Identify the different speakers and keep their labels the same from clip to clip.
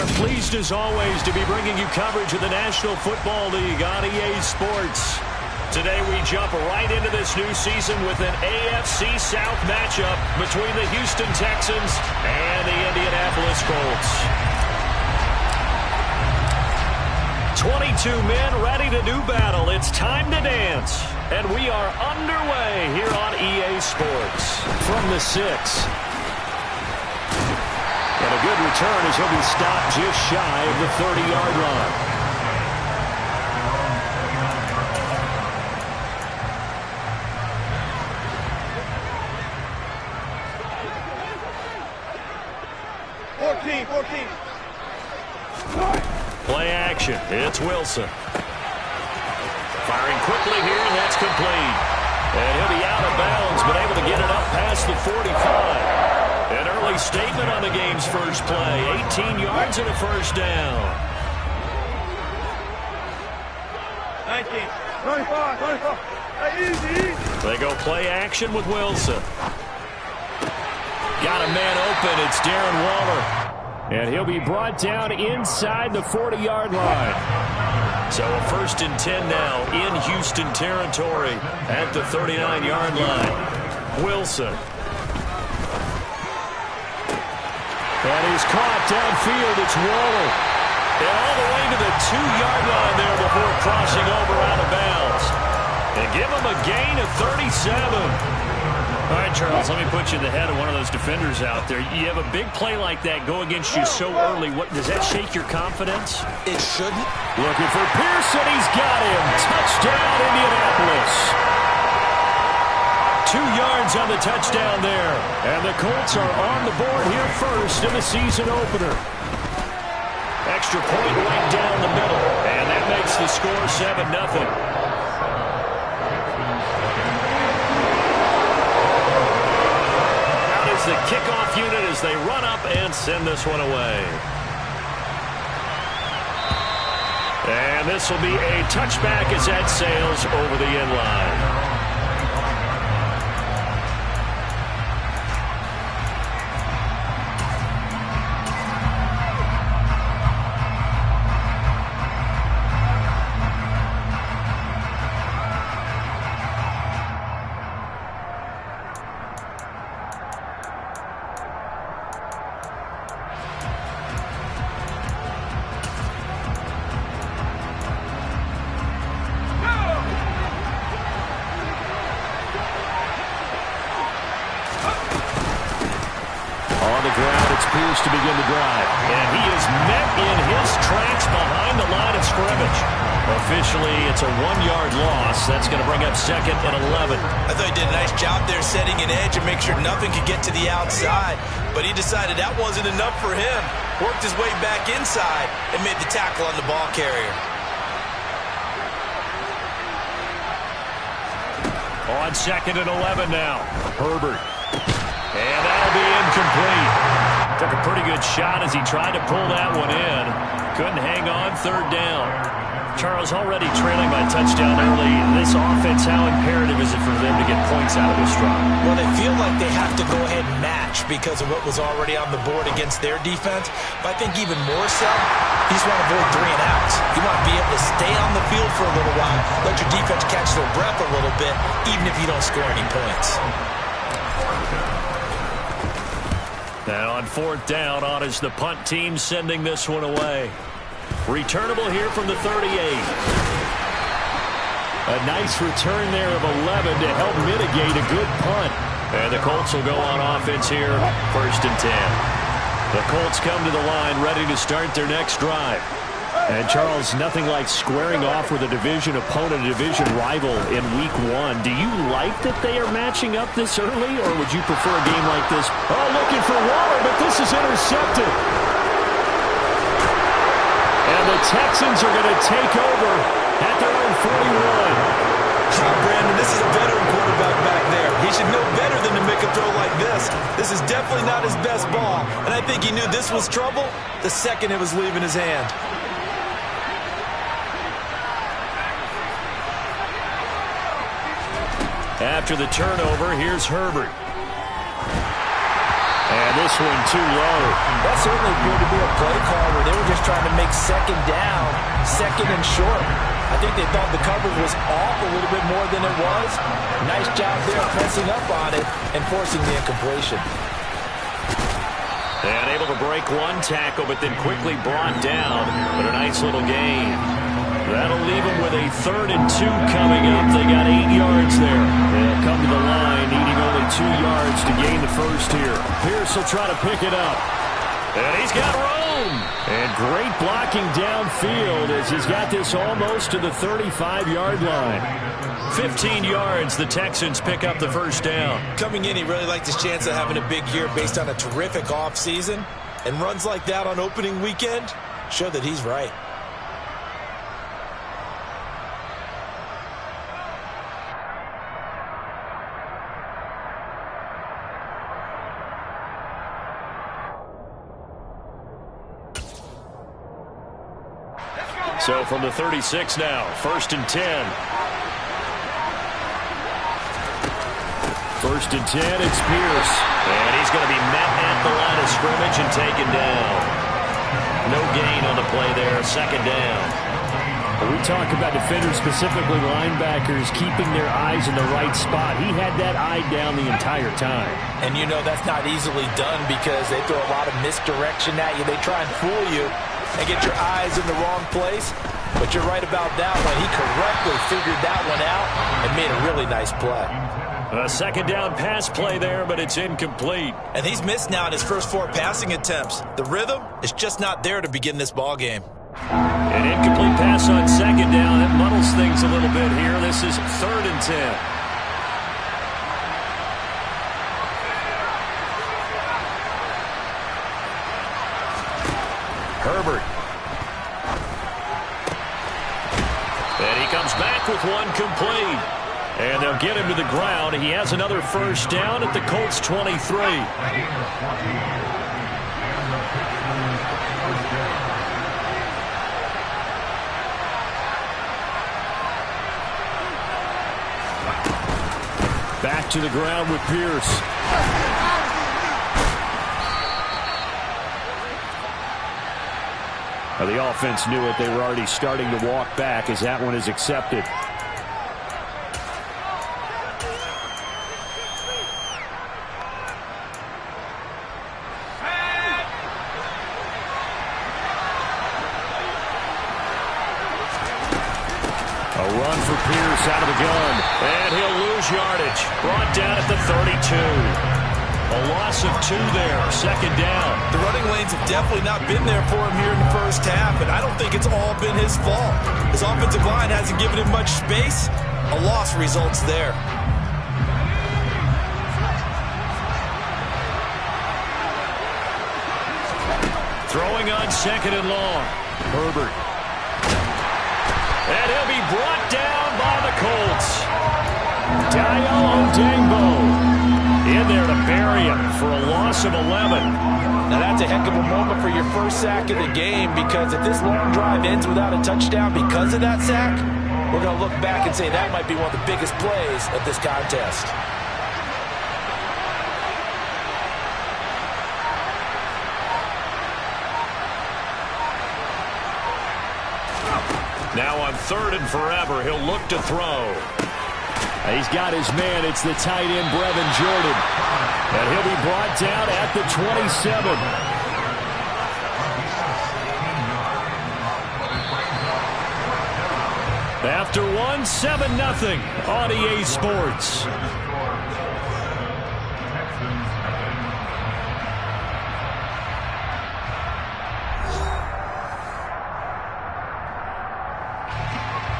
Speaker 1: are pleased as always to be bringing you coverage of the National Football League on EA Sports. Today we jump right into this new season with an AFC South matchup between the Houston Texans and the Indianapolis Colts. 22 men ready to do battle. It's time to dance. And we are underway here on EA Sports. From the 6. And a good return as he'll be stopped just shy of the 30-yard line. Play action. It's Wilson. Firing quickly here, and that's complete. And he'll be out of bounds, but able to get it up past the 45. An early statement on the game's first play. 18 yards and a first down.
Speaker 2: 19, 25, 25. Easy.
Speaker 1: They go play action with Wilson. Got a man open. It's Darren Waller. And he'll be brought down inside the 40-yard line. So a 1st and 10 now in Houston territory at the 39-yard line. Wilson. And he's caught downfield. It's Waller. And all the way to the 2-yard line there before crossing over out of bounds. And give him a gain of 37. All right, Charles, let me put you in the head of one of those defenders out there. You have a big play like that go against you so early. Does that shake your confidence?
Speaker 3: It shouldn't.
Speaker 1: Looking for Pearson. He's got him. Touchdown, Indianapolis. 2 yards on the touchdown there. And the Colts are on the board here first in the season opener. Extra point right down the middle. And that makes the score 7-0. The kickoff unit as they run up and send this one away. And this will be a touchback as that sails over the end line. To begin the drive. And he is met in his tracks behind the line of scrimmage. Officially, it's a 1-yard loss. That's going to bring up 2nd and 11.
Speaker 3: I thought he did a nice job there setting an edge and make sure nothing could get to the outside. But he decided that wasn't enough for him. Worked his way back inside and made the tackle on the ball carrier.
Speaker 1: On 2nd and 11 now. Herbert. And that'll be incomplete. Took a pretty good shot as he tried to pull that one in. Couldn't hang on. 3rd down. Charles, already trailing by touchdown early. This offense, how imperative is it for them to get points out of this drive?
Speaker 3: Well, they feel like they have to go ahead and match because of what was already on the board against their defense. But I think even more so, you just want to avoid 3 and outs. You want to be able to stay on the field for a little while, let your defense catch their breath a little bit, even if you don't score any points.
Speaker 1: Now on 4th down, on is the punt team sending this one away. Returnable here from the 38. A nice return there of 11 to help mitigate a good punt. And the Colts will go on offense here, 1st and 10. The Colts come to the line ready to start their next drive. And, Charles, nothing like squaring off with a division opponent, a division rival in Week 1. Do you like that they are matching up this early, or would you prefer a game like this? Oh, looking for Waller, but this is intercepted. And the Texans are going to take over at their own 41.
Speaker 3: Brandon, this is a veteran quarterback back there. He should know better than to make a throw like this. This is definitely not his best ball, and I think he knew this was trouble the second it was leaving his hand.
Speaker 1: After the turnover, here's Herbert. And this one too low.
Speaker 3: That certainly appeared to be a play call where they were just trying to make second down, second and short. I think they thought the coverage was off a little bit more than it was. Nice job there pressing up on it and forcing the incompletion.
Speaker 1: And able to break one tackle, but then quickly brought down. But a nice little gain. That'll leave them with a 3rd and 2 coming up. They got 8 yards there. They'll come to the line, needing only 2 yards to gain the first here. Pierce will try to pick it up. And he's got room. And great blocking downfield as he's got this almost to the 35-yard line. 15 yards, the Texans pick up the first down.
Speaker 3: Coming in, he really liked his chance of having a big year based on a terrific offseason. And runs like that on opening weekend show that he's right.
Speaker 1: So from the 36 now, 1st and 10. 1st and 10, it's Pierce. And he's going to be met at the line of scrimmage and taken down. No gain on the play there, 2nd down. We talk about defenders, specifically linebackers, keeping their eyes in the right spot. He had that eye down the entire time.
Speaker 3: And you know that's not easily done because they throw a lot of misdirection at you. They try and fool you and get your eyes in the wrong place. But you're right about that one. He correctly figured that one out and made a really nice play.
Speaker 1: A 2nd down pass play there, but it's incomplete.
Speaker 3: And he's missed now in his first 4 passing attempts. The rhythm is just not there to begin this ball game.
Speaker 1: An incomplete pass on 2nd down. That muddles things a little bit here. This is 3rd and 10. Herbert. And he comes back with one complete. And they'll get him to the ground. He has another first down at the Colts 23. Back to the ground with Pierce. Now the offense knew it. They were already starting to walk back as that one is accepted. A run for Pierce out of the gun. And he'll lose yardage. Brought down at the 32. A loss of 2 there. 2nd down.
Speaker 3: The running lanes have definitely not been there for him here in the first half, and I don't think it's all been his fault. His offensive line hasn't given him much space. A loss results there.
Speaker 1: Throwing on 2nd and long. Herbert. And he'll be brought down by the Colts. Diallo Dangbo in there to bury him for a loss of 11.
Speaker 3: Now that's a heck of a moment for your first sack of the game, because if this long drive ends without a touchdown because of that sack, we're going to look back and say that might be one of the biggest plays of this contest.
Speaker 1: Now on 3rd and forever, he'll look to throw. He's got his man. It's the tight end, Brevin Jordan. And he'll be brought down at the 27. After one, 7-0 on EA Sports.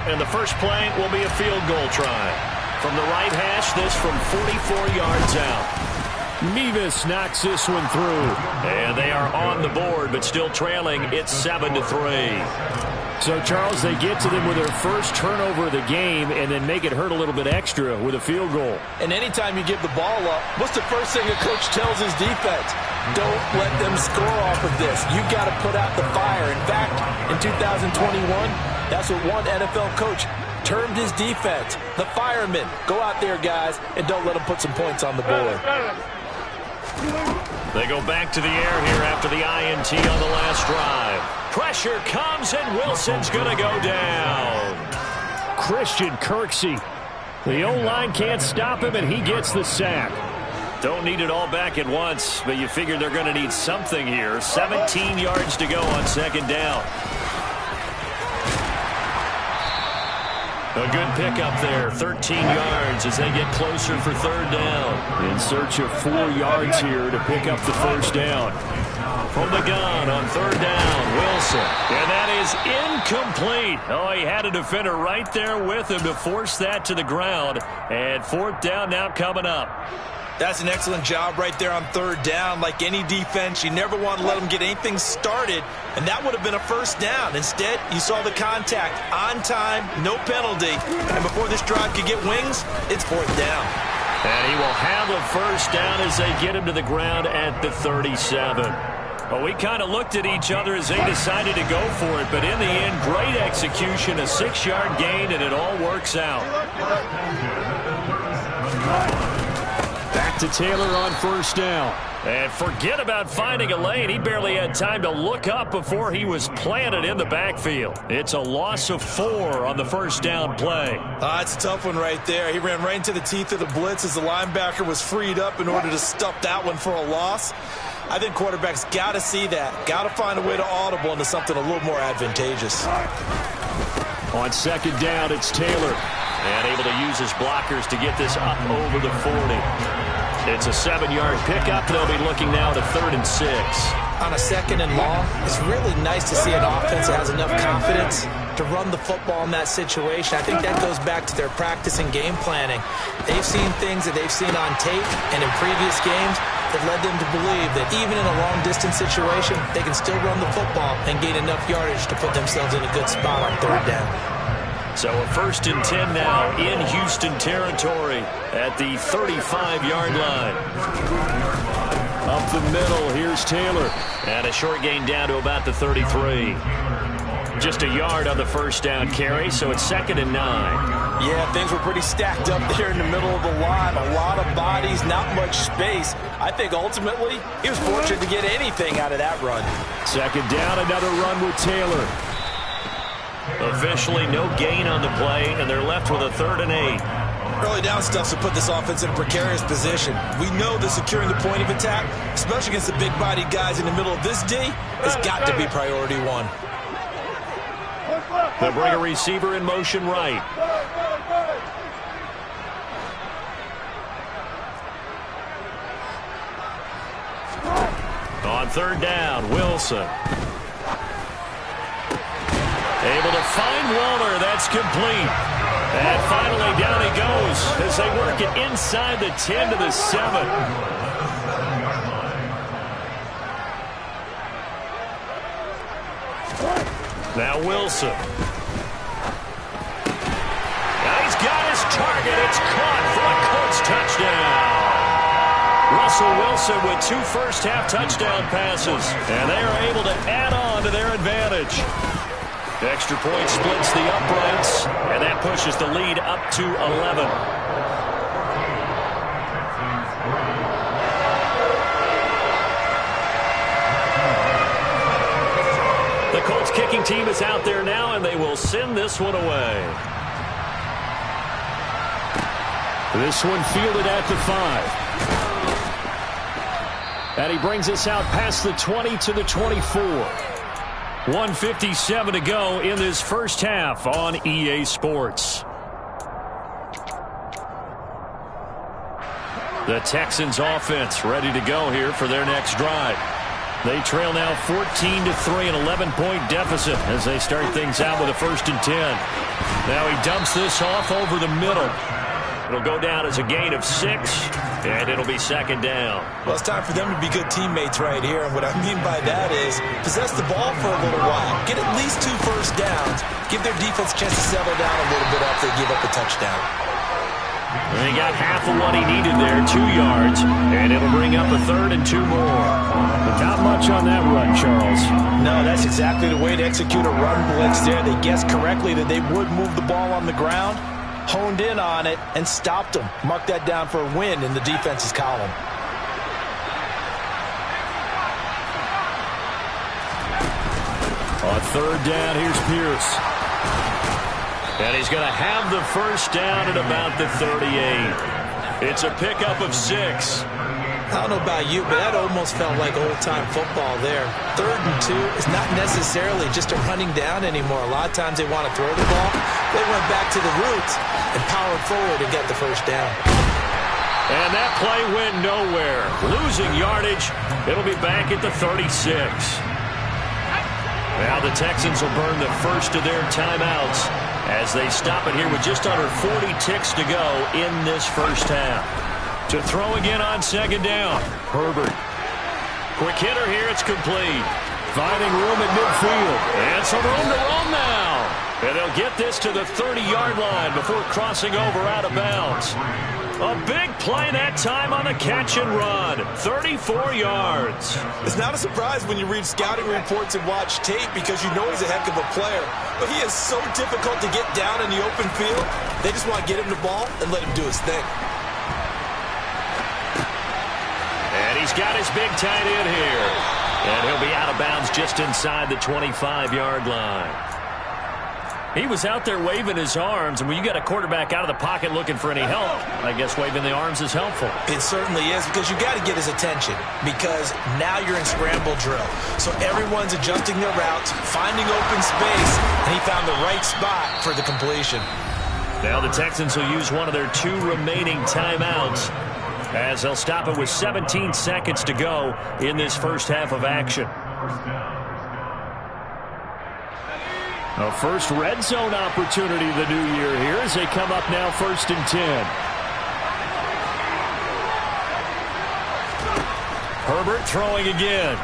Speaker 1: And the first play will be a field goal try. From the right hash, this from 44 yards out. Mevis knocks this one through. And they are on the board, but still trailing. It's 7-3. So, Charles, they get to them with their first turnover of the game and then make it hurt a little bit extra with a field goal.
Speaker 3: And anytime you give the ball up, what's the first thing a coach tells his defense? Don't let them score off of this. You've got to put out the fire. In fact, in 2021, that's what one NFL coach termed his defense, the firemen. Go out there, guys, and don't let them put some points on the board.
Speaker 1: They go back to the air here after the INT on the last drive. Pressure comes, and Wilson's going to go down.
Speaker 4: Christian Kirksey. The O-line can't stop him, and he gets the sack.
Speaker 1: Don't need it all back at once, but you figure they're going to need something here. 17 yards to go on second down. A good pickup there, 13 yards as they get closer for third down.
Speaker 4: In search of 4 yards here to pick up the first down.
Speaker 1: From the gun on third down, Wilson. And that is incomplete. Oh, he had a defender right there with him to force that to the ground. And fourth down now coming up.
Speaker 3: That's an excellent job right there on third down. Like any defense, you never want to let them get anything started, and that would have been a first down. Instead, you saw the contact on time, no penalty, and before this drive could get wings, it's fourth down.
Speaker 1: And he will have a first down as they get him to the ground at the 37. Well, we kind of looked at each other as they decided to go for it, but in the end, great execution, a 6-yard gain, and it all works out.
Speaker 4: Back to Taylor on first down.
Speaker 1: And forget about finding a lane. He barely had time to look up before he was planted in the backfield. It's a loss of 4 on the first down play.
Speaker 3: It's a tough one right there. He ran right into the teeth of the blitz as the linebacker was freed up in order to stuff that one for a loss. I think quarterbacks got to see that. Got to find a way to audible into something a little more advantageous.
Speaker 4: On second down, it's Taylor.
Speaker 1: And able to use his blockers to get this up over the 40. It's a 7-yard pickup. They'll be looking now to 3rd and 6.
Speaker 3: On a second and long, it's really nice to see an offense that has enough confidence to run the football in that situation. I think that goes back to their practice and game planning. They've seen things that they've seen on tape and in previous games that led them to believe that even in a long-distance situation, they can still run the football and gain enough yardage to put themselves in a good spot on third down.
Speaker 1: So a 1st and 10 now in Houston territory at the 35-yard line.
Speaker 4: Up the middle, here's Taylor.
Speaker 1: And a short gain down to about the 33. Just a yard on the first down carry, so it's 2nd and 9.
Speaker 3: Yeah, things were pretty stacked up there in the middle of the line. A lot of bodies, not much space. I think ultimately he was fortunate to get anything out of that run.
Speaker 4: Second down, another run with Taylor.
Speaker 1: Officially no gain on the play, and they're left with a 3rd and 8.
Speaker 3: Early down stuff to put this offense in a precarious position. We know that securing the point of attack, especially against the big-bodied guys in the middle of this D, has got to be priority 1.
Speaker 1: They'll bring a receiver in motion right. On third down, Wilson. Able to find Waller. That's complete. And finally down he goes as they work it inside the 10 to the 7. Now Wilson. Now he's got his target. It's caught for a Colts touchdown. Russell Wilson with 2 first-half touchdown passes. And they are able to add on to their advantage. Extra point splits the uprights, and that pushes the lead up to 11. The Colts kicking team is out there now, and they will send this one away.
Speaker 4: This one fielded at the 5. And he brings us out past the 20 to the 24. 1:57 to go in this first half on EA Sports.
Speaker 1: The Texans offense ready to go here for their next drive. They trail now 14-3, an 11-point deficit as they start things out with a 1st and 10. Now he dumps this off over the middle. It'll go down as a gain of 6, and it'll be 2nd down.
Speaker 3: Well, it's time for them to be good teammates right here, and what I mean by that is possess the ball for a little while, get at least 2 first downs, give their defense a chance to settle down a little bit after they give up a touchdown.
Speaker 1: And he got half of what he needed there, 2 yards, and it'll bring up a 3rd and 2 more.
Speaker 4: But not much on that run, Charles.
Speaker 3: No, that's exactly the way to execute a run blitz there. They guessed correctly that they would move the ball on the ground, honed in on it, and stopped them. Mark that down for a win in the defense's column.
Speaker 4: On third down, here's Pierce.
Speaker 1: And he's going to have the first down at about the 38. It's a pickup of 6.
Speaker 3: I don't know about you, but that almost felt like old-time football there. 3rd and 2 is not necessarily just a running down anymore. A lot of times they want to throw the ball. They went back to the roots and powered forward and get the first down.
Speaker 1: And that play went nowhere. Losing yardage. It'll be back at the 36. Now the Texans will burn the first of their timeouts as they stop it here with just under 40 ticks to go in this first half. To throw again on second down. Herbert. Quick hitter here. It's complete.
Speaker 4: Finding room at midfield.
Speaker 1: And some room to roam now. And they'll get this to the 30-yard line before crossing over out of bounds. A big play that time on the catch and run. 34 yards.
Speaker 3: It's not a surprise when you read scouting reports and watch tape because you know he's a heck of a player. But he is so difficult to get down in the open field. They just want to get him the ball and let him do his thing.
Speaker 1: And he's got his big tight end here. And he'll be out of bounds just inside the 25-yard line. He was out there waving his arms, and when you got a quarterback out of the pocket looking for any help, I guess waving the arms is helpful.
Speaker 3: It certainly is, because you got to get his attention, because now you're in scramble drill. So everyone's adjusting their routes, finding open space, and he found the right spot for the completion.
Speaker 1: Now the Texans will use one of their 2 remaining timeouts as they'll stop it with 17 seconds to go in this first half of action.
Speaker 4: A first red zone opportunity of the new year here as they come up now 1st and 10. Herbert throwing again.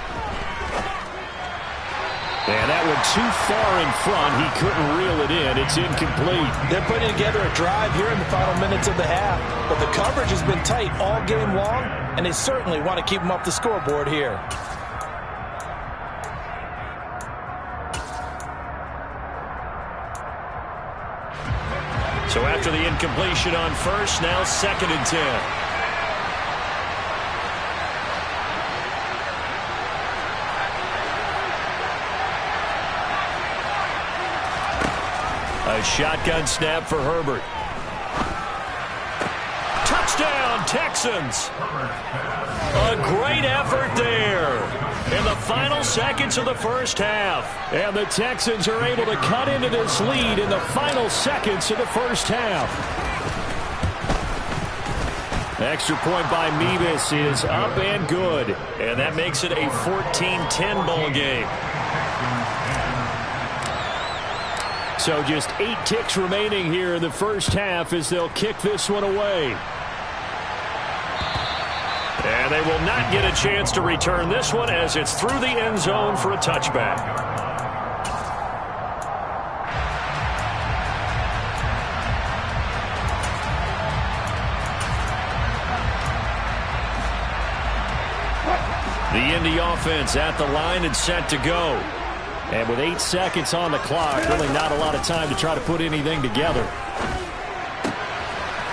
Speaker 4: And that one too far in front. He couldn't reel it in. It's incomplete.
Speaker 3: They're putting together a drive here in the final minutes of the half. But the coverage has been tight all game long, and they certainly want to keep them up the scoreboard here.
Speaker 1: So after the incompletion on first, now 2nd and 10. A shotgun snap for Herbert. Touchdown, Texans. A great effort there in the final seconds of the first half.
Speaker 4: And the Texans are able to cut into this lead in the final seconds of the first half. Extra point by Mevis is up and good.
Speaker 1: And that makes it a 14-10 ball game.
Speaker 4: So just 8 ticks remaining here in the first half as they'll kick this one away.
Speaker 1: And they will not get a chance to return this one as it's through the end zone for a touchback. The Indy offense at the line and set to go.
Speaker 4: And with 8 seconds on the clock, really not a lot of time to try to put anything together.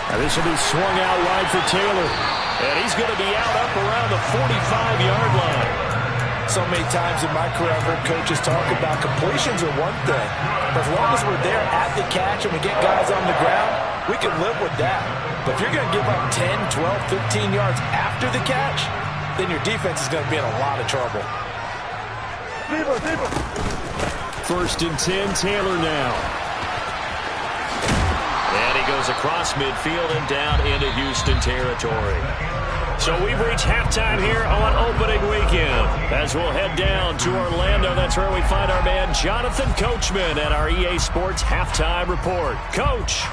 Speaker 4: Now this will be swung out wide for Taylor.
Speaker 1: And he's going to be out up around the 45-yard line.
Speaker 3: So many times in my career, I've heard coaches talk about completions are one thing. But as long as we're there at the catch and we get guys on the ground, we can live with that. But if you're going to give up 10, 12, 15 yards after the catch, then your defense is going to be in a lot of trouble.
Speaker 4: 1st and 10, Taylor now.
Speaker 1: And he goes across midfield and down into Houston territory. So we've reached halftime here on opening weekend. As we'll head down to Orlando, that's where we find our man Jonathan Coachman at our EA Sports Halftime Report. Coach.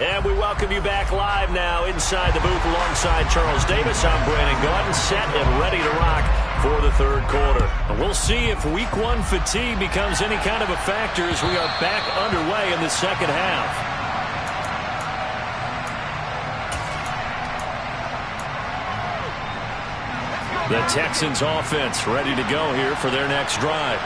Speaker 1: And we welcome you back live now inside the booth alongside Charles Davis. I'm Brandon Gaudin, set and ready to rock for the 3rd quarter. And we'll see if week 1 fatigue becomes any kind of a factor as we are back underway in the second half. The Texans offense ready to go here for their next drive.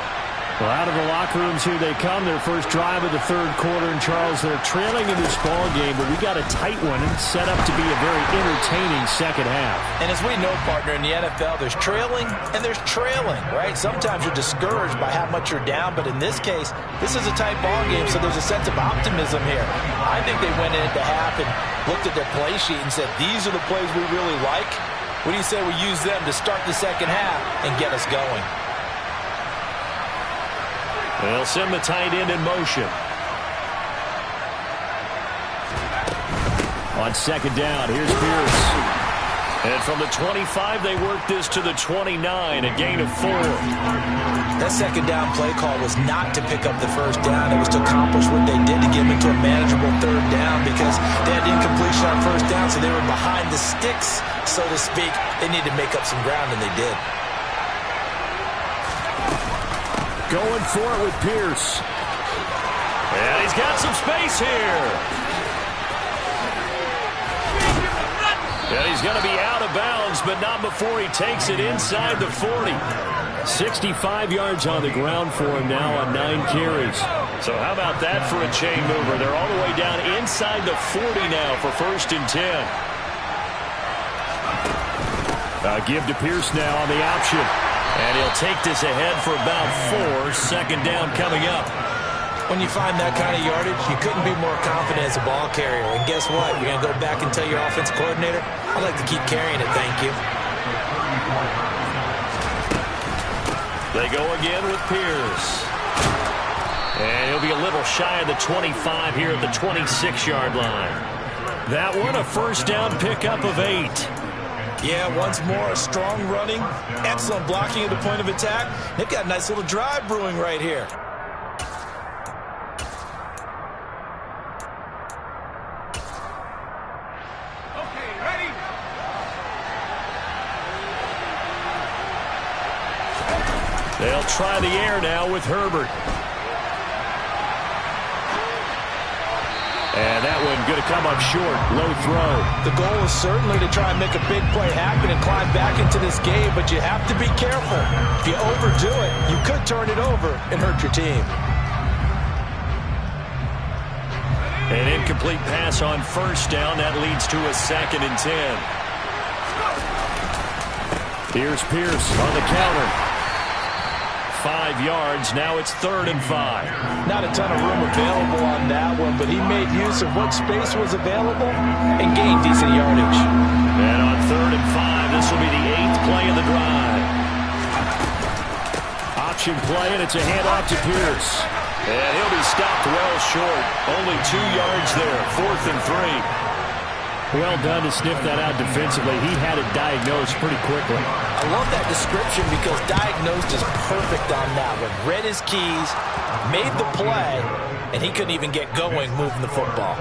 Speaker 4: Well, out of the locker rooms here they come. Their first drive of the third quarter. And, Charles, they're trailing in this ball game, but we got a tight one and set up to be a very entertaining second half.
Speaker 3: And as we know, partner, in the NFL, there's trailing and there's trailing, right? Sometimes you're discouraged by how much you're down, but in this case, this is a tight ball game, so there's a sense of optimism here. I think they went into half and looked at their play sheet and said, these are the plays we really like. What do you say we use them to start the second half and get us going?
Speaker 1: They'll send the tight end in motion.
Speaker 4: On second down, here's Pierce.
Speaker 1: And from the 25, they work this to the 29, a gain of 4.
Speaker 3: That second down play call was not to pick up the first down. It was to accomplish what they did to get them into a manageable third down because they had incompletion on first down, so they were behind the sticks, so to speak. They needed to make up some ground, and they did.
Speaker 4: Going for it with Pierce.
Speaker 1: And he's got some space here. And he's going to be out of bounds, but not before he takes it inside the 40.
Speaker 4: 65 yards on the ground for him now on 9 carries.
Speaker 1: So how about that for a chain mover? They're all the way down inside the 40 now for 1st and 10.
Speaker 4: Give to Pierce now on the option.
Speaker 1: And he'll take this ahead for about 4. Second down coming up.
Speaker 3: When you find that kind of yardage, you couldn't be more confident as a ball carrier. And guess what? You're going to go back and tell your offensive coordinator, I'd like to keep carrying it, thank you.
Speaker 1: They go again with Pierce. And he'll be a little shy of the 25 here at the 26-yard line. That one, a first down pickup of 8.
Speaker 3: Yeah, once more, a strong running, excellent blocking at the point of attack. They've got a nice little drive brewing right here.
Speaker 2: Okay, ready?
Speaker 1: They'll try the air now with Herbert. And that one going to come up short. Low throw.
Speaker 3: The goal is certainly to try and make a big play happen and climb back into this game, but you have to be careful. If you overdo it, you could turn it over and hurt your team.
Speaker 1: An incomplete pass on first down. That leads to a 2nd and 10.
Speaker 4: Here's Pierce on the counter.
Speaker 1: 5 yards. Now it's 3rd and 5.
Speaker 3: Not a ton of room available on that one, but he made use of what space was available and gained decent yardage.
Speaker 1: And on 3rd and 5, this will be the 8th play of the drive.
Speaker 4: Option play, and it's a handoff to Pierce.
Speaker 1: And he'll be stopped well short. Only 2 yards there. 4th and 3.
Speaker 4: Well done to sniff that out defensively. He had it diagnosed pretty quickly.
Speaker 3: I love that description because diagnosed is perfect on that one. Read his keys, made the play, and he couldn't even get going moving the football.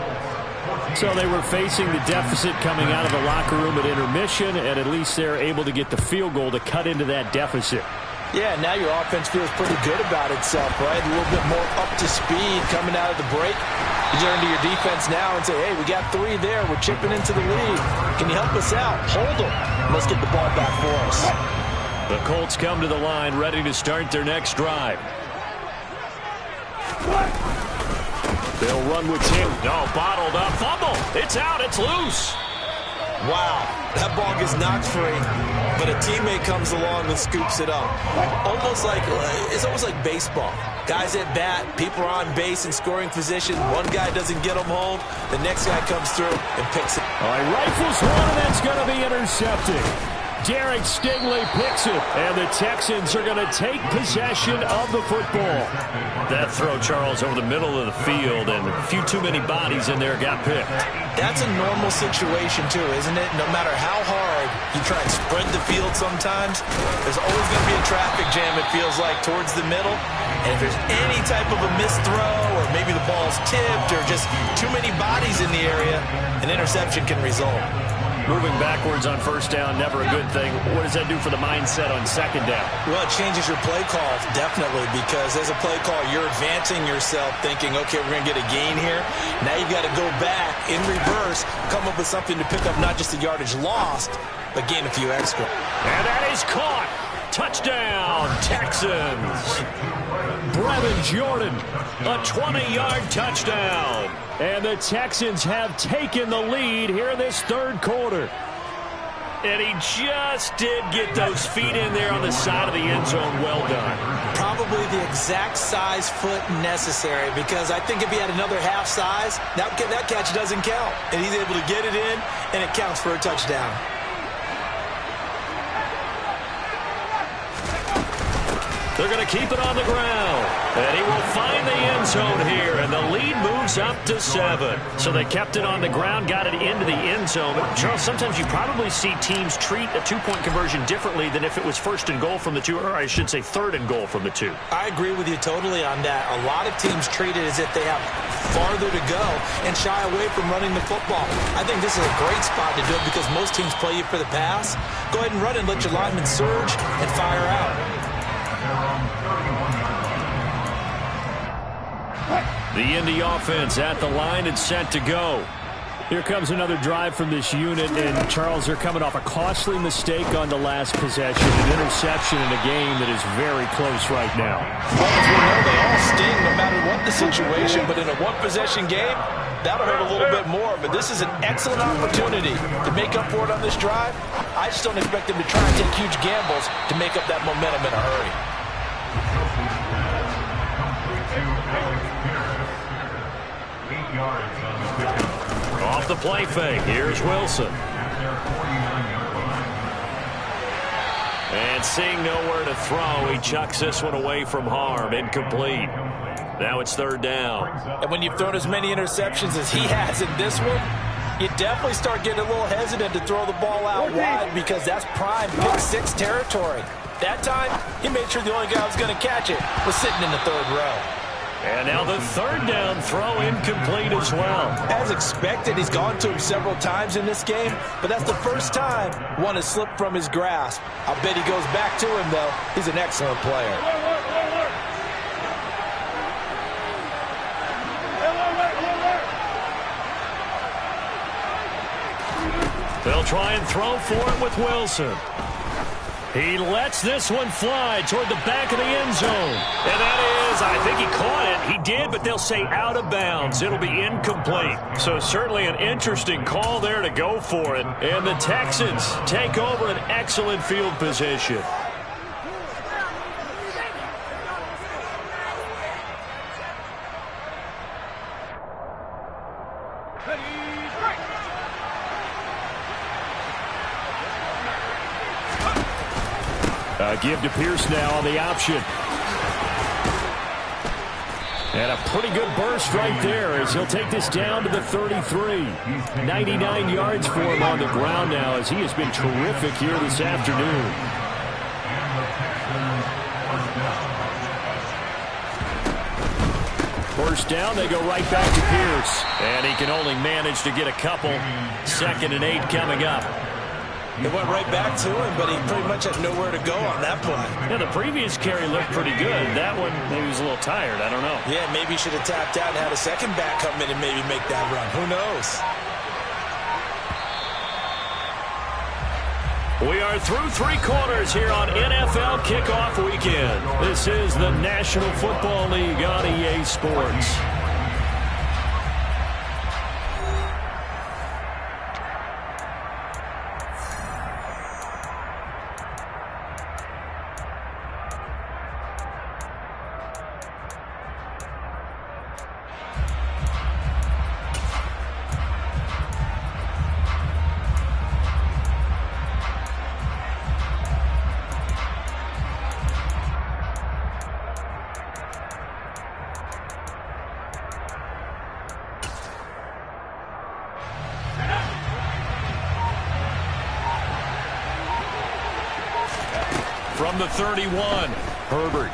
Speaker 4: So they were facing the deficit coming out of the locker room at intermission, and at least they're able to get the field goal to cut into that deficit.
Speaker 3: Yeah, now your offense feels pretty good about itself, right? A little bit more up to speed coming out of the break. You turn to your defense now and say, hey, we got 3 there. We're chipping into the lead. Can you help us out? Hold them. Let's get the ball back for us.
Speaker 1: The Colts come to the line ready to start their next drive. They'll run with Tim. No, bottled up. Fumble. It's out. It's loose.
Speaker 3: Wow, that ball gets knocked free, but a teammate comes along and scoops it up. It's almost like baseball. Guys at bat, people are on base in scoring position. One guy doesn't get them home. The next guy comes through and picks it.
Speaker 4: All right, rifles one, and that's going to be intercepted. Derek Stingley picks it, and the Texans are going to take possession of the football.
Speaker 1: That throw, Charles, over the middle of the field, and a few too many bodies in there got picked.
Speaker 3: That's a normal situation, too, isn't it? No matter how hard you try and spread the field sometimes, there's always going to be a traffic jam, it feels like, towards the middle. And if there's any type of a missed throw, or maybe the ball's tipped, or just too many bodies in the area, an interception can result.
Speaker 1: Moving backwards on first down, never a good thing. What does that do for the mindset on second down?
Speaker 3: Well, it changes your play call, definitely, because as a play call, you're advancing yourself thinking, okay, we're going to get a gain here. Now you've got to go back in reverse, come up with something to pick up not just the yardage lost, but gain a few extra.
Speaker 1: And that is caught. Touchdown, Texans.
Speaker 4: Brevin Jordan, a 20-yard touchdown. And the Texans have taken the lead here in this third quarter.
Speaker 1: And he just did get those feet in there on the side of the end zone. Well done.
Speaker 3: Probably the exact size foot necessary, because I think if he had another half size, that catch doesn't count. And he's able to get it in, and it counts for a touchdown.
Speaker 1: They're going to keep it on the ground. And he will find the end zone here. And the lead moves up to 7. So they kept it on the ground, got it into the end zone. But, Charles, sometimes you probably see teams treat a two-point conversion differently than if it was first and goal from the 2, or I should say third and goal from the 2.
Speaker 3: I agree with you totally on that. A lot of teams treat it as if they have farther to go and shy away from running the football. I think this is a great spot to do it because most teams play you for the pass. Go ahead and run and let your linemen surge and fire out.
Speaker 1: The Indy offense at the line and set to go.
Speaker 4: Here comes another drive from this unit, and Charles, they're coming off a costly mistake on the last possession, an interception in a game that is very close right now.
Speaker 3: Well, as we know, they all sting no matter what the situation, but in a one-possession game, that'll hurt a little bit more. But this is an excellent opportunity to make up for it on this drive. I just don't expect them to try and take huge gambles to make up that momentum in a hurry.
Speaker 1: Off the play fake, here's Wilson. And seeing nowhere to throw, he chucks this one away from harm, incomplete. Now it's third down.
Speaker 3: And when you've thrown as many interceptions as he has in this one, you definitely start getting a little hesitant to throw the ball out wide, because that's prime pick 6 territory. That time, he made sure the only guy who was going to catch it was sitting in the third row.
Speaker 1: And now the third down throw incomplete as well.
Speaker 3: As expected, he's gone to him several times in this game, but that's the first time one has slipped from his grasp. I'll bet he goes back to him, though. He's an excellent player.
Speaker 1: They'll try and throw for it with Wilson. He lets this one fly toward the back of the end zone. And that is, I think he caught it. He did, but they'll say out of bounds. It'll be incomplete. So certainly an interesting call there to go for it. And the Texans take over an excellent field position.
Speaker 4: Give to Pierce now on the option. And a pretty good burst right there as he'll take this down to the 33. 99 yards for him on the ground now, as he has been terrific here this afternoon. First down, they go right back to Pierce.
Speaker 1: And he can only manage to get a couple. 2nd and 8 coming up.
Speaker 3: It went right back to him, but he pretty much had nowhere to go on that play.
Speaker 1: Yeah, the previous carry looked pretty good. That one, maybe he was a little tired. I don't know.
Speaker 3: Yeah, maybe he should have tapped out and had a second back come in and maybe make that run. Who knows?
Speaker 1: We are through 3 quarters here on NFL Kickoff Weekend. This is the National Football League on EA Sports. From the 31, Herbert.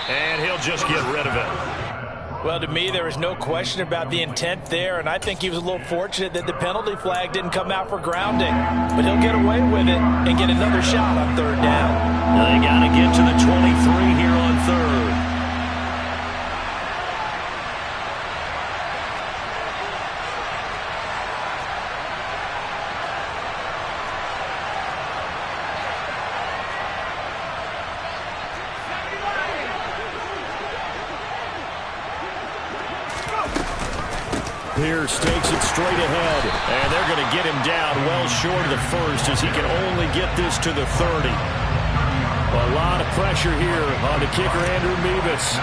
Speaker 1: And he'll just get rid of it.
Speaker 3: Well, to me, there is no question about the intent there, and I think he was a little fortunate that the penalty flag didn't come out for grounding. But he'll get away with it and get another shot on third down.
Speaker 1: They got to get to the 23 here on third.
Speaker 4: Pierce takes it straight ahead.
Speaker 1: And they're going to get him down well short of the first as he can only get this to the 30.
Speaker 4: A lot of pressure here on the kicker, Andrew Mevis.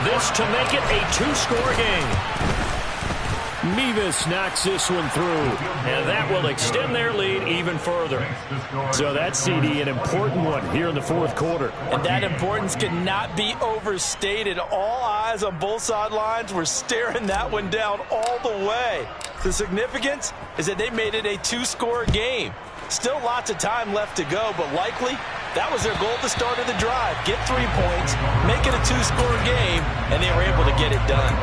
Speaker 1: This to make it a two-score game.
Speaker 4: Mevis knocks this one through.
Speaker 1: And that will extend their lead even further.
Speaker 4: So that's, CD, an important one here in the fourth quarter.
Speaker 3: And that importance cannot be overstated. All eyes on both sidelines were staring that one down all the way. The significance is that they made it a two-score game. Still lots of time left to go, but likely that was their goal at the start of the drive. Get 3 points, make it a two-score game, and they were able to get it done.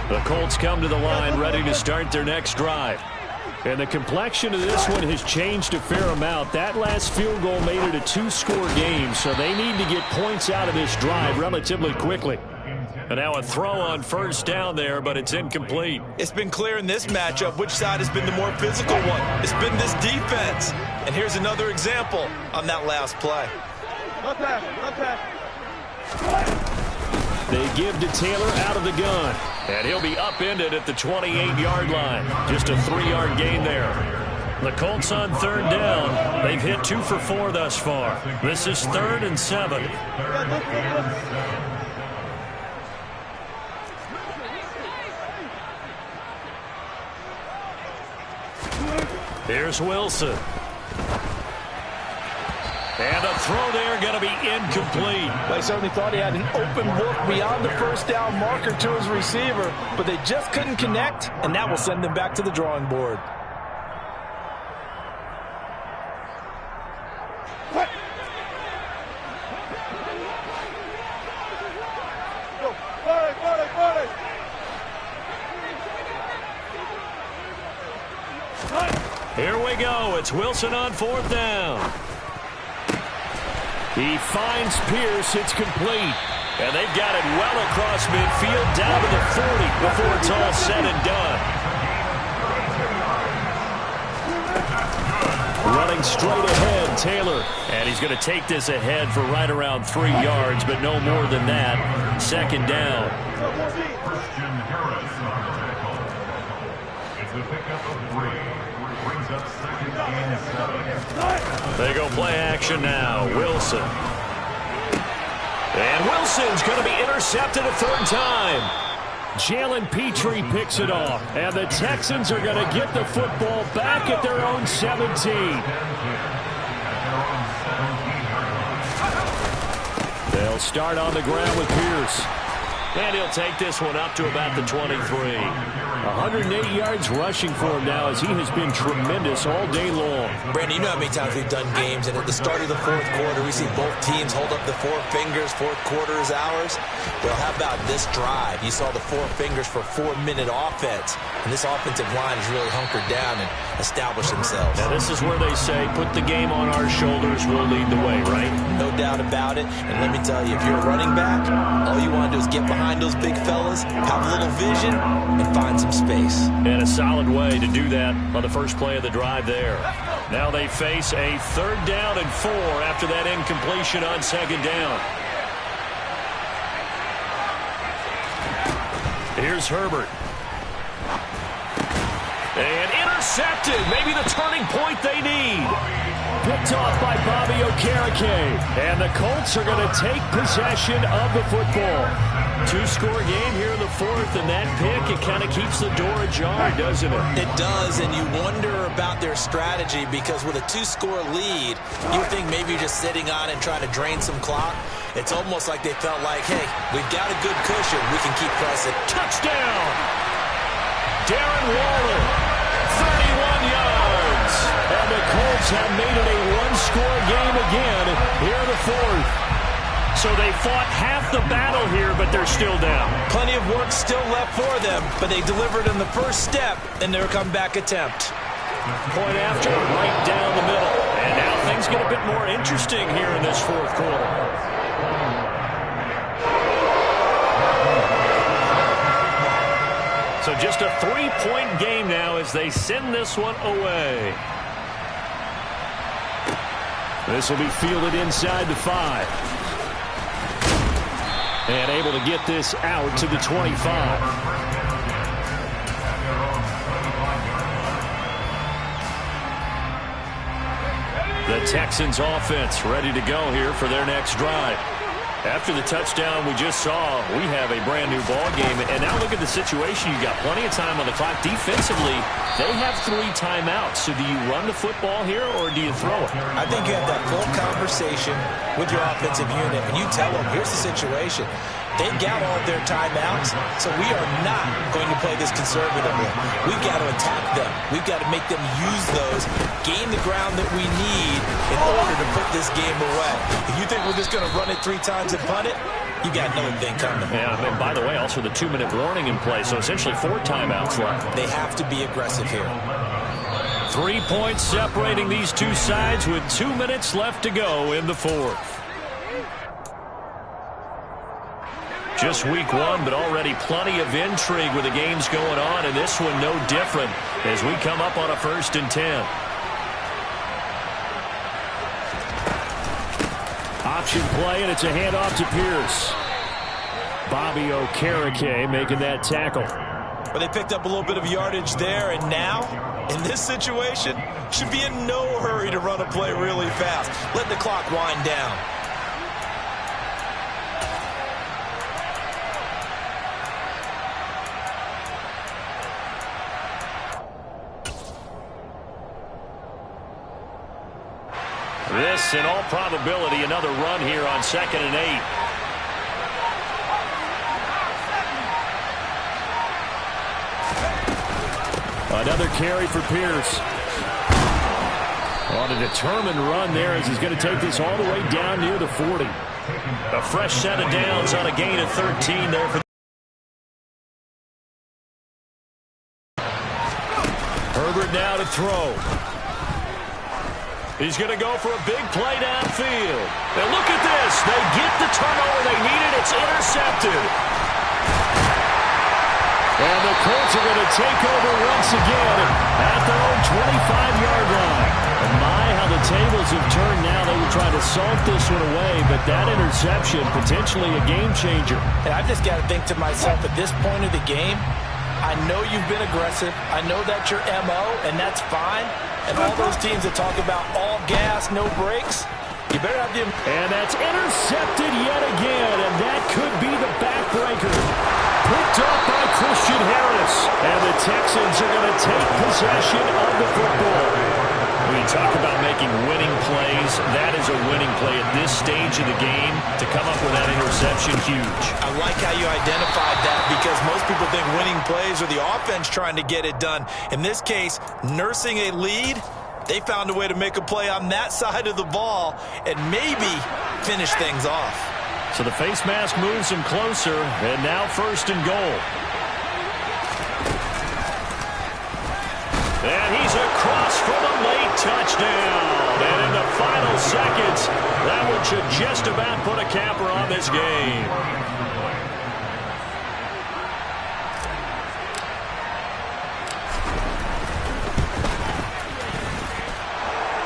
Speaker 1: The Colts come to the line ready to start their next drive.
Speaker 4: And the complexion of this one has changed a fair amount. That last field goal made it a two-score game, so they need to get points out of this drive relatively quickly.
Speaker 1: And now a throw on first down there, but it's incomplete.
Speaker 3: It's been clear in this matchup which side has been the more physical one. It's been this defense. And here's another example on that last play.
Speaker 4: They give to Taylor out of the gun.
Speaker 1: And he'll be upended at the 28-yard line. Just a 3-yard gain there. The Colts on third down. They've hit 2 for 4 thus far. This is 3rd and 7. Here's Wilson. And a throw there going to be incomplete.
Speaker 3: They certainly thought he had an open look beyond the first down marker to his receiver, but they just couldn't connect, and that will send them back to the drawing board.
Speaker 1: Here we go. It's Wilson on 4th down.
Speaker 4: He finds Pierce. It's complete.
Speaker 1: And they've got it well across midfield down to the 40 before it's all said and done.
Speaker 4: Running straight ahead, Taylor.
Speaker 1: And he's going to take this ahead for right around 3 yards, but no more than that. 2nd down. They go play action now. Wilson. And Wilson's going to be intercepted a 3rd time.
Speaker 4: Jalen Petrie picks it off. And the Texans are going to get the football back at their own 17. They'll start on the ground with Pierce.
Speaker 1: And he'll take this one up to about the 23.
Speaker 4: 108 yards rushing for him now as he has been tremendous all day long.
Speaker 3: Brandon, you know how many times we've done games, and at the start of the fourth quarter, we see both teams hold up the 4 fingers, fourth quarter is ours. Well, how about this drive? You saw the 4 fingers for 4-minute offense, and this offensive line has really hunkered down and established themselves.
Speaker 1: Now, this is where they say, put the game on our shoulders, we'll lead the way, right?
Speaker 3: No doubt about it, and let me tell you, if you're a running back, all you want to do is get behind those big fellas, have a little vision, and find some space.
Speaker 1: And a solid way to do that on the first play of the drive there. Now they face a 3rd down and 4 after that incompletion on 2nd down. Here's Herbert. And intercepted. Maybe the turning point they need.
Speaker 4: Picked off by Bobby Okereke. And the Colts are going to take possession of the football.
Speaker 1: 2-score game here in the 4th, and that pick, it kind of keeps the door ajar, doesn't it?
Speaker 3: It does, and you wonder about their strategy because with a 2-score lead, you think maybe you're just sitting on and trying to drain some clock. It's almost like they felt like, hey, we've got a good cushion. We can keep pressing.
Speaker 1: Touchdown! Darren Waller, 31 yards.
Speaker 4: And the Colts have made it a 1-score game again here in the 4th.
Speaker 1: So they fought half the battle here, but they're still down.
Speaker 3: Plenty of work still left for them, but they delivered in the first step in their comeback attempt.
Speaker 1: Point after, right down the middle. And now things get a bit more interesting here in this 4th quarter. So just a 3-point game now as they send this one away.
Speaker 4: This will be fielded inside the 5. And able to get this out to the 25. The Texans offense ready to go here for their next drive. After the touchdown we just saw, we have a brand new ball game. And now look at the situation. You got plenty of time on the clock. Defensively, they have 3 timeouts. So do you run the football here or do you throw it?
Speaker 3: I think you have that full conversation with your offensive unit. And you tell them, here's the situation. They got all of their timeouts, so we are not going to play this conservatively. We've got to attack them. We've got to make them use those, gain the ground that we need in order to put this game away. If you think we're just going to run it 3 times and punt it, you got another thing coming.
Speaker 4: Yeah, and by the way, also the 2-minute warning in play, so essentially 4 timeouts left.
Speaker 3: They have to be aggressive here.
Speaker 4: 3 points separating these two sides with 2 minutes left to go in the 4th. Just week 1, but already plenty of intrigue with the games going on, and this one no different as we come up on a 1st and 10. Option play, and it's a handoff to Pierce. Bobby Okereke making that tackle.
Speaker 3: But they picked up a little bit of yardage there, and now, in this situation, should be in no hurry to run a play really fast. Let the clock wind down.
Speaker 4: This, in all probability, another run here on 2nd and 8. Another carry for Pierce. On a determined run there as he's going to take this all the way down near the 40. A fresh set of downs on a gain of 13 there for Herbert now to throw. He's going to go for a big play downfield. And look at this. They get the turnover they needed. It's intercepted. And the Colts are going to take over once again at their own 25-yard line. And my, how the tables have turned now. They were trying to salt this one away, but that interception, potentially a game changer.
Speaker 3: And I've just got to think to myself, at this point of the game, I know you've been aggressive. I know that's your MO, and that's fine. And all those teams that talk about all gas, no brakes, you better have them.
Speaker 4: And that's intercepted yet again, and that could be the backbreaker. Picked up by Christian Harris. And the Texans are going to take possession of the football. When you talk about making winning plays, that is a winning play at this stage of the game. To come up with that interception, huge.
Speaker 3: I like how you identified that because most people think winning plays are the offense trying to get it done. In this case, nursing a lead, they found a way to make a play on that side of the ball and maybe finish things off.
Speaker 4: So the face mask moves him closer, and now 1st and goal. And he's across for the late touchdown. And in the final seconds, that one should just about put a capper on this game.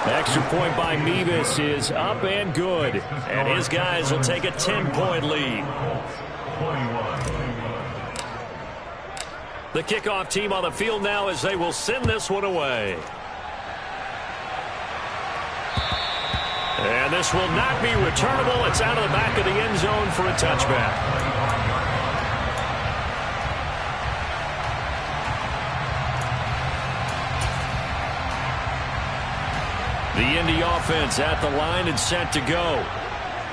Speaker 4: Extra point by Mevis is up and good. And his guys will take a 10-point lead. The kickoff team on the field now as they will send this one away. And this will not be returnable. It's out of the back of the end zone for a touchback. The Indy offense at the line and set to go.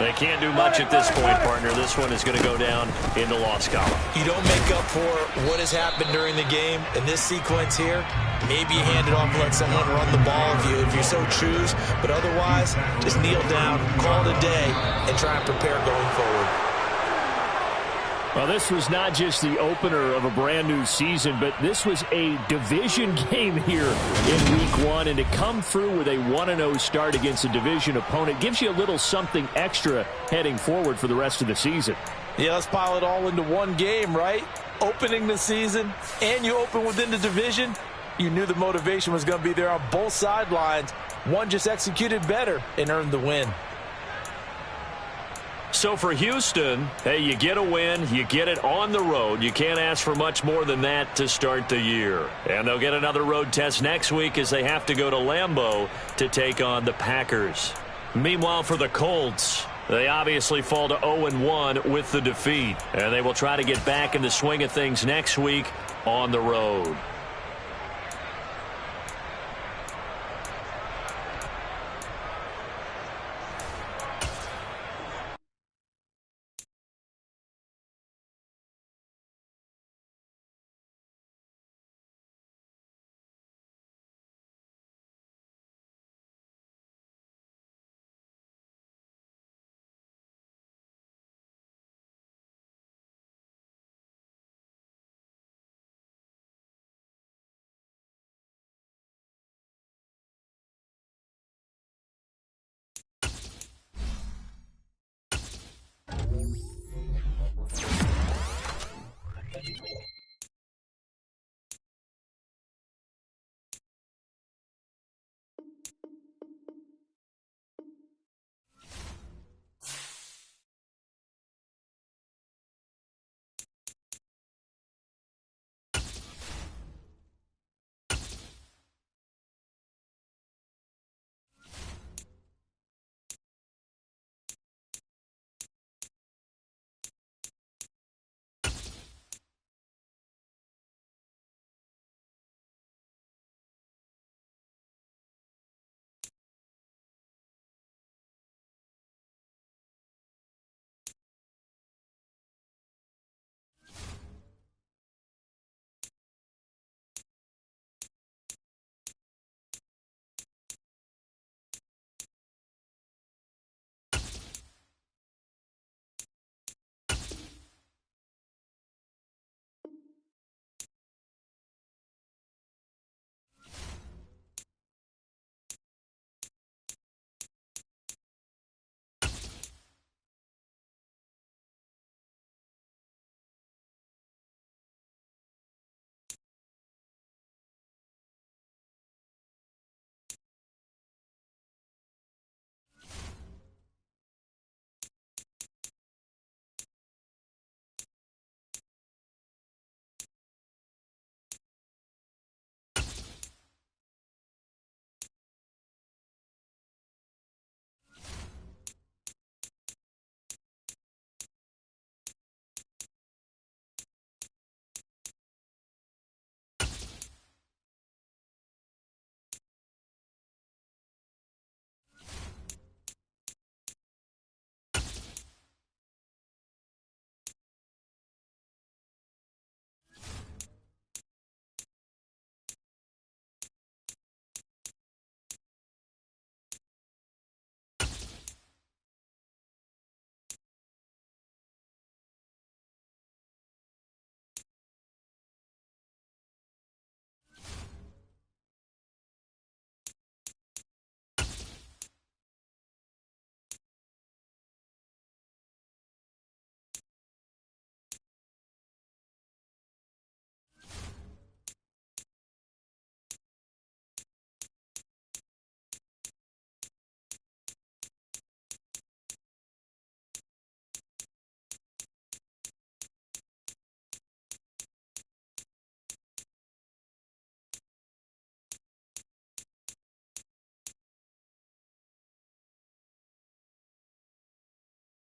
Speaker 4: They can't do much at this point, partner. This one is going to go down in the loss column.
Speaker 3: You don't make up for what has happened during the game. In this sequence here, maybe you hand it off and let someone run the ball if you so choose. But otherwise, just kneel down, call it a day, and try and prepare going forward.
Speaker 4: Well, this was not just the opener of a brand new season, but this was a division game here in week 1. And to come through with a 1-0 start against a division opponent gives you a little something extra heading forward for the rest of the season.
Speaker 3: Yeah, let's pile it all into one game, right? Opening the season, and you open within the division. You knew the motivation was going to be there on both sidelines. One just executed better and earned the win.
Speaker 1: So for Houston, hey, you get a win, you get it on the road. You can't ask for much more than that to start the year. And they'll get another road test next week as they have to go to Lambeau to take on the Packers. Meanwhile, for the Colts, they obviously fall to 0-1 with the defeat. And they will try to get back in the swing of things next week on the road.